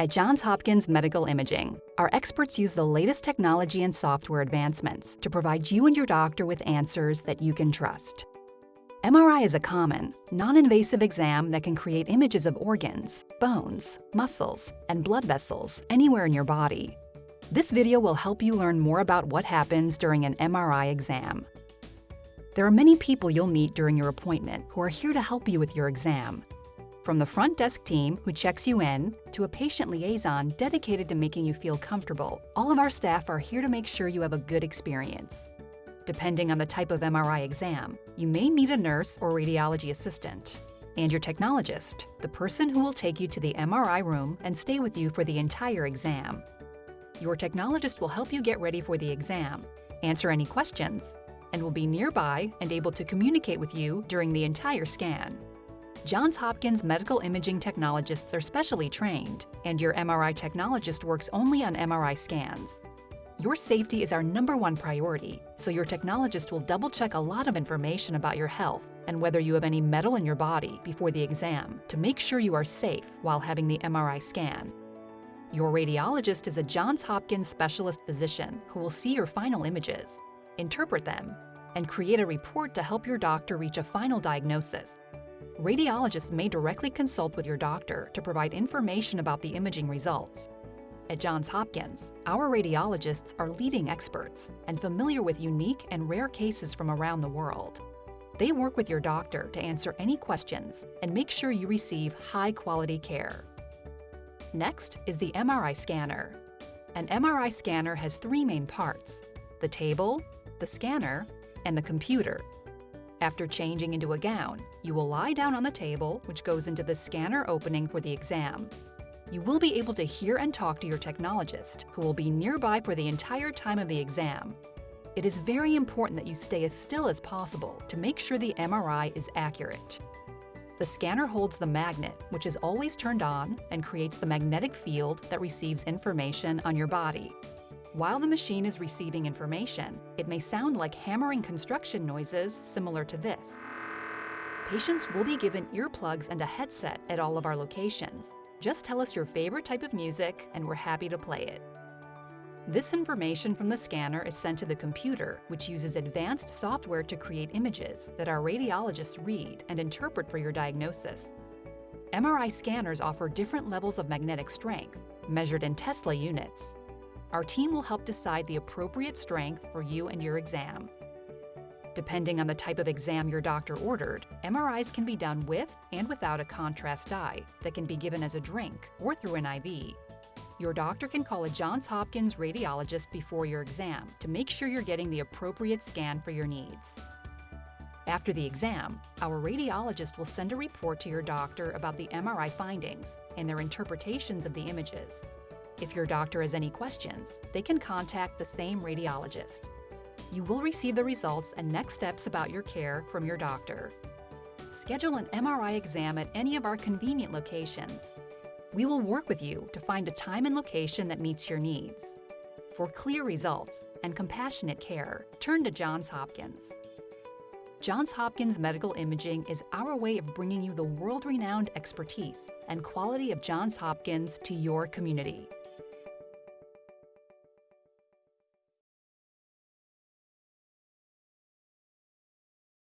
At Johns Hopkins Medical Imaging, our experts use the latest technology and software advancements to provide you and your doctor with answers that you can trust. MRI is a common, non-invasive exam that can create images of organs, bones, muscles, and blood vessels anywhere in your body. This video will help you learn more about what happens during an MRI exam. There are many people you'll meet during your appointment who are here to help you with your exam. From the front desk team who checks you in, to a patient liaison dedicated to making you feel comfortable, all of our staff are here to make sure you have a good experience. Depending on the type of MRI exam, you may meet a nurse or radiology assistant, and your technologist, the person who will take you to the MRI room and stay with you for the entire exam. Your technologist will help you get ready for the exam, answer any questions, and will be nearby and able to communicate with you during the entire scan. Johns Hopkins medical imaging technologists are specially trained, and your MRI technologist works only on MRI scans. Your safety is our #1 priority, so your technologist will double-check a lot of information about your health and whether you have any metal in your body before the exam to make sure you are safe while having the MRI scan. Your radiologist is a Johns Hopkins specialist physician who will see your final images, interpret them, and create a report to help your doctor reach a final diagnosis. Radiologists may directly consult with your doctor to provide information about the imaging results. At Johns Hopkins, our radiologists are leading experts and familiar with unique and rare cases from around the world. They work with your doctor to answer any questions and make sure you receive high-quality care. Next is the MRI scanner. An MRI scanner has 3 main parts: the table, the scanner, and the computer. After changing into a gown, you will lie down on the table, which goes into the scanner opening for the exam. You will be able to hear and talk to your technologist, who will be nearby for the entire time of the exam. It is very important that you stay as still as possible to make sure the MRI is accurate. The scanner holds the magnet, which is always turned on and creates the magnetic field that receives information on your body. While the machine is receiving information, it may sound like hammering construction noises similar to this. Patients will be given earplugs and a headset at all of our locations. Just tell us your favorite type of music and we're happy to play it. This information from the scanner is sent to the computer, which uses advanced software to create images that our radiologists read and interpret for your diagnosis. MRI scanners offer different levels of magnetic strength, measured in Tesla units. Our team will help decide the appropriate strength for you and your exam. Depending on the type of exam your doctor ordered, MRIs can be done with and without a contrast dye that can be given as a drink or through an IV. Your doctor can call a Johns Hopkins radiologist before your exam to make sure you're getting the appropriate scan for your needs. After the exam, our radiologist will send a report to your doctor about the MRI findings and their interpretations of the images. If your doctor has any questions, they can contact the same radiologist. You will receive the results and next steps about your care from your doctor. Schedule an MRI exam at any of our convenient locations. We will work with you to find a time and location that meets your needs. For clear results and compassionate care, turn to Johns Hopkins. Johns Hopkins Medical Imaging is our way of bringing you the world-renowned expertise and quality of Johns Hopkins to your community.